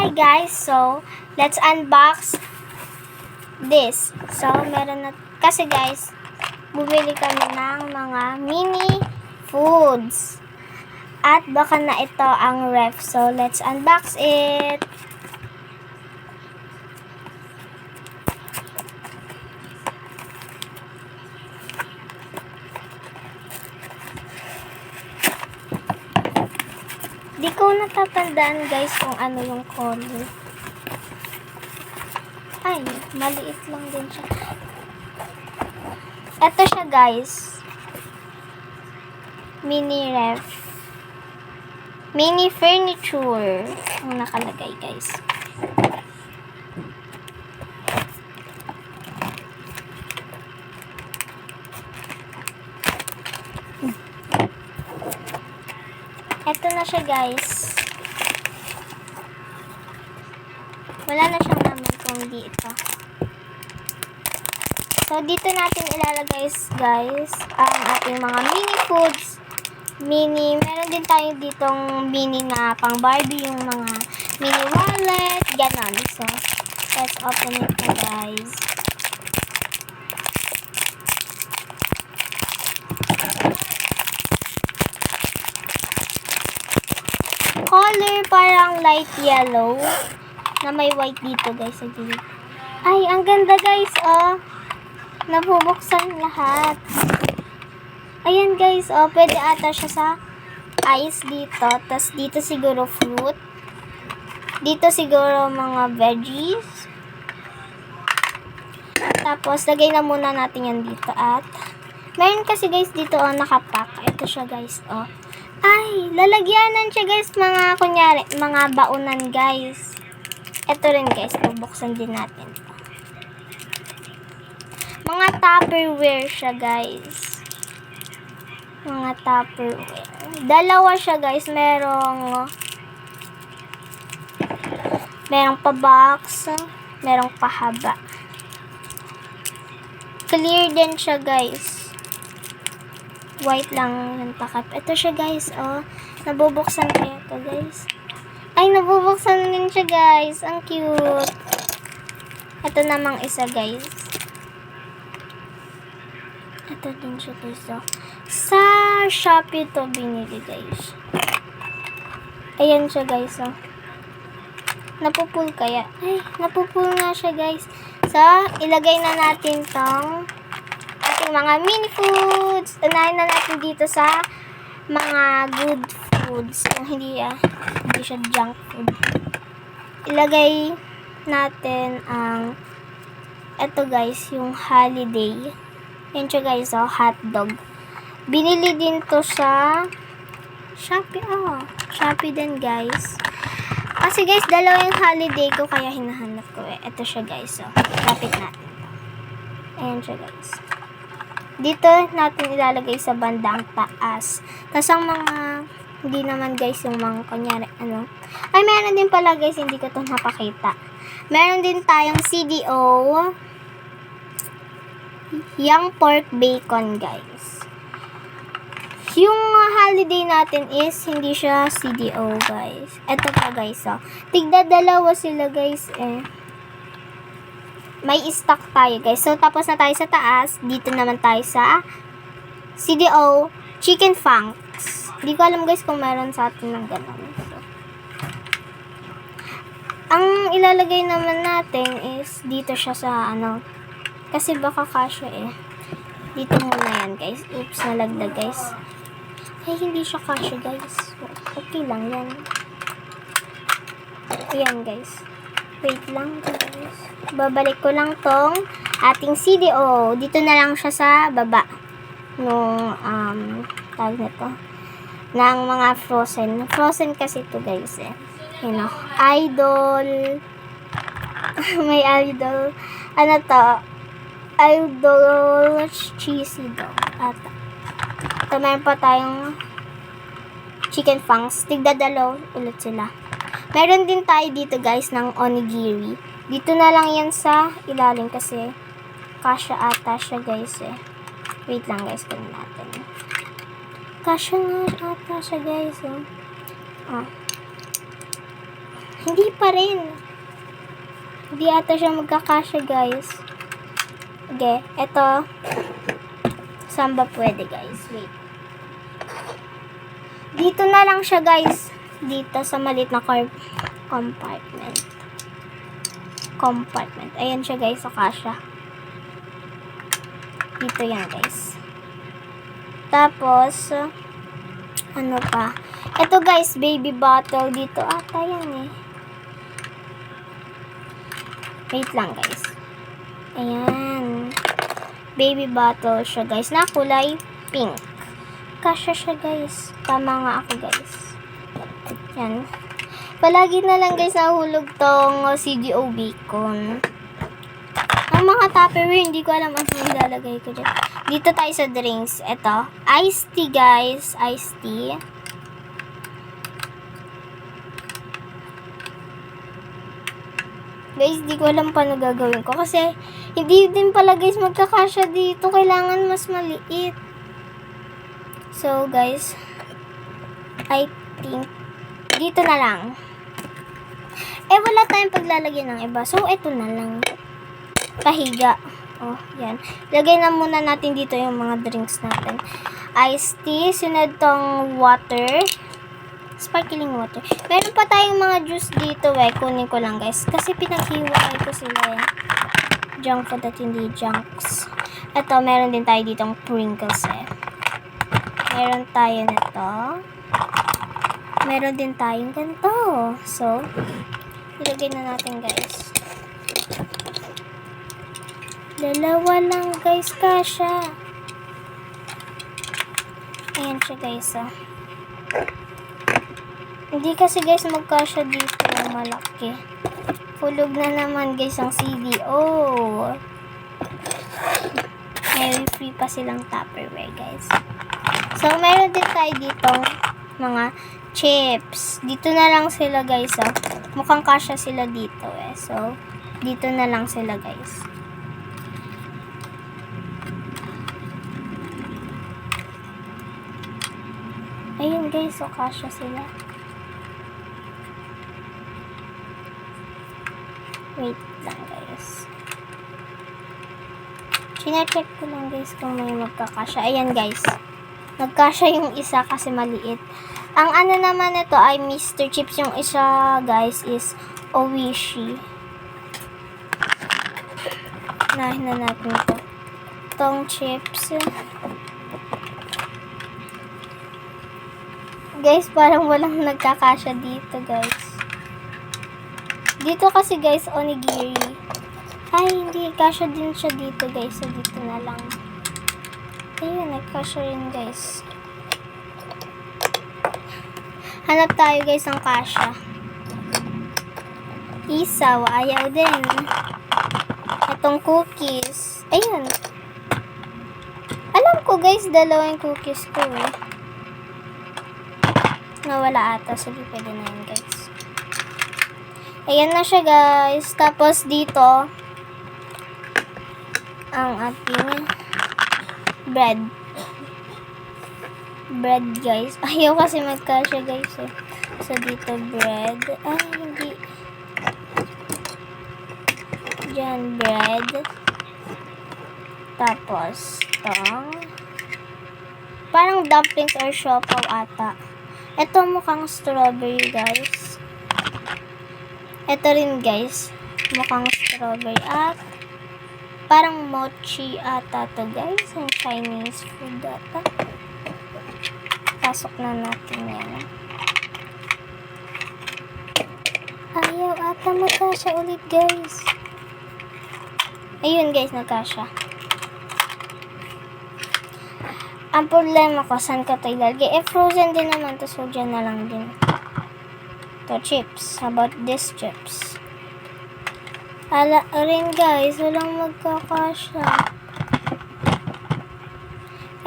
Hi guys, so let's unbox this. So meron na kasi guys, bumili kami ng mga mini foods. At baka na ito ang ref. So let's unbox it. Di ko natatandaan guys kung ano yung color. Ay, maliit lang din siya. Ito siya guys. Mini ref. Mini furniture. Ang nakalagay guys. Ito na siya guys. Wala na siyang naman kung dito. So dito natin ilalagay guys ang ating mga mini foods. Meron din tayo ditong mini na pang Barbie, yung mga mini wallet, ganon. So let's open it na guys. Color parang light yellow na may white dito guys sa gilid. Ay, ang ganda guys, oh. Nabubuksan lahat. Ayan guys, oh, pwede ata siya sa ice dito. Tapos dito siguro fruit. Dito siguro mga veggies. Tapos lagay na muna natin yan dito at meron kasi guys dito, oh, nakapack. Ito siya guys, oh. Ay, lalagyanan siya guys, mga kunyari, mga baunan guys. Ito rin guys, bubuksan din natin. Mga Tupperware siya guys. Mga Tupperware. Dalawa siya guys, merong pa box, merong pahaba. Clear din siya guys. White lang yung takap. Ito siya guys, oh. Nabubuksan kaya ito guys. Ay, nabubuksan din siya guys. Ang cute. Ito namang isa guys. Ito din siya guys, oh. Sa Shopee to binili guys. Ayan siya guys, oh. Napupul kaya? Ay, napupul nga siya guys. So, ilagay na natin tong mga mini foods. Unahin na natin dito sa mga good foods. Yung hindi siya junk food. Ilagay natin ang ito guys, yung holiday. Yan siya guys, oh, hotdog. Binili din to sa Shopee, oh. Shopee din guys. Kasi guys, dalawa yung holiday ko kaya hinahanap ko eh. Ito siya guys, oh. Lapit natin. Ayan siya guys. Dito natin ilalagay sa bandang taas. Tapos ang mga, hindi naman guys yung mga kunyari, ano. Ay, meron din pala guys, hindi ko ito napakita. Meron din tayong CDO. Young pork bacon guys. Yung holiday natin is, hindi siya CDO guys. Ito pa guys, oh. Tigda dalawa sila guys eh. May stock tayo guys. So, tapos na tayo sa taas. Dito naman tayo sa CDO Chicken Funks. Hindi ko alam guys kung meron sa atin ng gano'n. So, ang ilalagay naman natin is dito siya sa ano. Kasi baka kasya eh. Dito muna yan guys. Oops, nalaglag guys. Ay, hindi siya kasya guys. Okay lang yan. Ayan guys. Wait lang guys. Babalik ko lang tong ating CDO. Dito na lang siya sa baba. Nung, tawag na to. Ng mga frozen. Frozen kasi ito guys eh. You know, Idol. May Idol. Ano to? Idol cheesy dog. At ito meron pa tayong chicken funks. Tigdadalaw ulit sila. Meron din tayo dito guys ng onigiri. Dito na lang yan sa ilalim kasi kasya ata siya guys eh. Wait lang guys, kunin natin. Kasya nga ata siya guys oh. Hindi pa rin. Hindi ata siya magkakasya, guys. Okay, eto. Saan ba pwede, guys? Wait. Dito na lang siya, guys. Dito sa maliit na compartment. Ayan siya, guys, sa kasya. Dito yan, guys. Tapos, ano pa? Ito, guys, baby bottle. Dito ata yan, eh. Wait lang, guys. Ayan. Baby bottle siya, guys, na kulay pink. Kasya siya, guys. Tama nga ako, guys. Yan. Palagi na lang, guys, nahulog tong CDO bacon. Ang mga Tupperware, hindi ko alam ang ilalagay ko dyan. Dito tayo sa drinks. Ito. Iced tea, guys. Iced tea. Guys, di ko alam paano gagawin ko. Kasi, hindi din pala, guys, magkakasya dito. Kailangan mas maliit. So, guys, I think, dito na lang. Wala tayong paglalagyan ng iba. So, ito na lang. Pahiga. Oh, yan. Lagay na muna natin dito yung mga drinks natin. Iced tea. Sunod tong water. Sparkling water. Meron pa tayong mga juice dito, kunin ko lang, guys. Kasi pinaghiwalay ko sila, junk food at hindi junks. Ito, meron din tayo ditong Pringles, Meron tayo nito. Meron din tayong ganito. So, ilagay na natin, guys. Dalawa lang, guys, kasha. Ayan siya, guys, Hindi kasi, guys, magkasya dito yung malaki. Hulog na naman, guys, ang CDO. May free pa silang Tupperware, guys. So, meron din tayo dito mga chips. Dito na lang sila, guys, Mukhang kasya sila dito, So, dito na lang sila, guys. Ayun, guys, so kasya sila. Wait lang, guys. Chine-check ko lang, guys, kung may magkakasya. Ayan, guys. Nagkasya yung isa kasi maliit. Ang ano naman ito ay Mr. Chips. Yung isa, guys, is Oishi. Nahin na natin ito. Itong chips. Guys, parang walang nagkakasya dito, guys. Dito kasi, guys, onigiri. Ay, hindi. Kasya din siya dito, guys. So, dito na lang. Ayun, nagkasya rin, guys. Hanap tayo, guys, ng kasya. Isaw, ayaw din. Itong cookies. Ayun. Alam ko, guys, dalawang cookies ko, Nawala ata. Sige, pwede na yun, guys. Ayan na siya, guys. Tapos, dito, ang ating bread. Bread, guys. Ayaw kasi magkasya, guys, So, dito, bread. Ay, hindi. Diyan, bread. Tapos, parang dumplings or siopaw ata. Ito mukhang strawberry, guys. Ito rin, guys. Mukhang strawberry at parang mochi ata to, guys. Ang Chinese food ata. Pasok na natin yan. Ayaw ata magkasya ulit, guys. Ayun, guys, nagkasya. Ang problema ko, saan ka ito ilalagay? Frozen din naman to, so dyan na lang din. To chips. How about this chips? Rin, guys, walang magkakasya.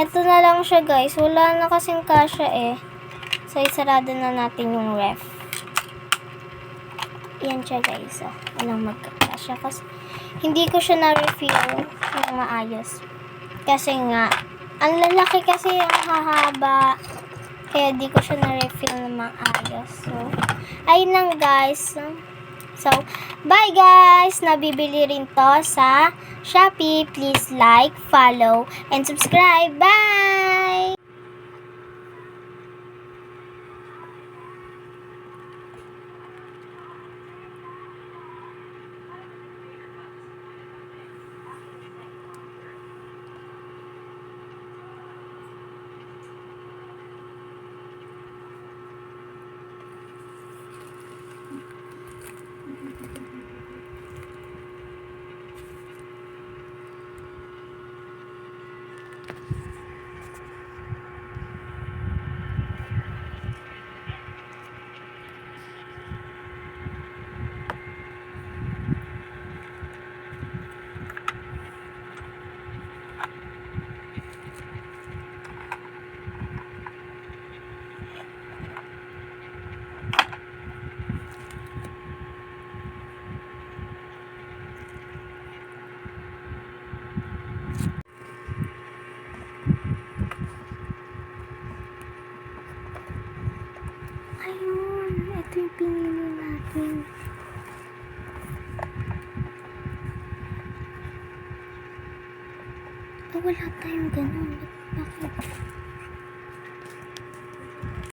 Ito na lang siya, guys. Wala na kasing kasya, So, isarado na natin yung ref. Yan siya, guys, Walang magkakasya. Kasi, hindi ko siya na-refill ng maayos. Kasi nga, ang lalaki kasi, ang hahaba. Kaya di ko siya na-refill ng maayos. So, Ayun lang guys. So, bye guys! Nabibili rin to sa Shopee. Please like, follow, and subscribe. Bye! Ayun, ito yung pinili natin. Wala tayong ganun. Bakit?